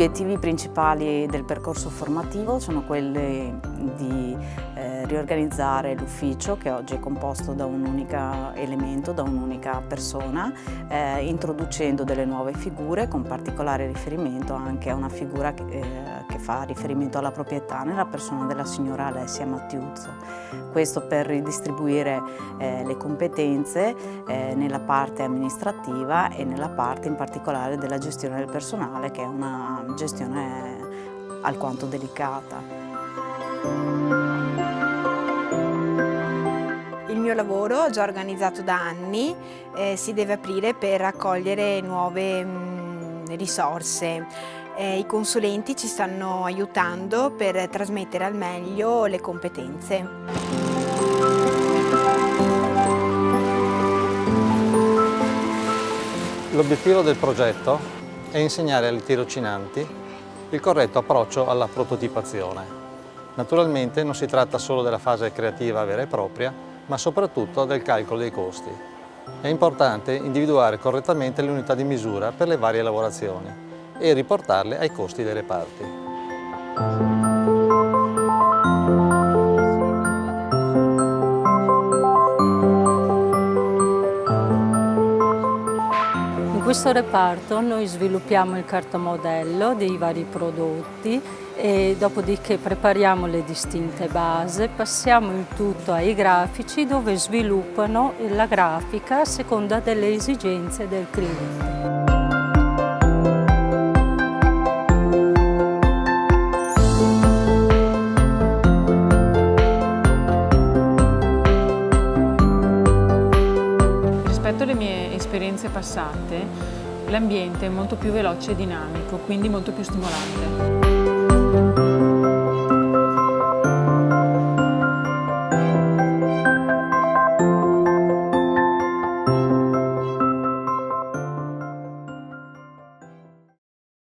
obiettivi principali del percorso formativo sono quelli di riorganizzare l'ufficio, che oggi è composto da un unico elemento, da un'unica persona, introducendo delle nuove figure con particolare riferimento anche a una figura che fa riferimento alla proprietà nella persona della signora Alessia Mattiuzzo. Questo per ridistribuire le competenze nella parte amministrativa e nella parte in particolare della gestione del personale, che è una gestione alquanto delicata. Il mio lavoro, già organizzato da anni, si deve aprire per accogliere nuove risorse. I consulenti ci stanno aiutando per trasmettere al meglio le competenze. L'obiettivo del progetto è insegnare ai tirocinanti il corretto approccio alla prototipazione. Naturalmente non si tratta solo della fase creativa vera e propria, ma soprattutto del calcolo dei costi. È importante individuare correttamente le unità di misura per le varie lavorazioni e riportarle ai costi dei reparti. In questo reparto noi sviluppiamo il cartamodello dei vari prodotti e dopodiché prepariamo le distinte basi, passiamo il tutto ai grafici dove sviluppano la grafica a seconda delle esigenze del cliente. Rispetto alle mie esperienze passate, l'ambiente è molto più veloce e dinamico, quindi molto più stimolante.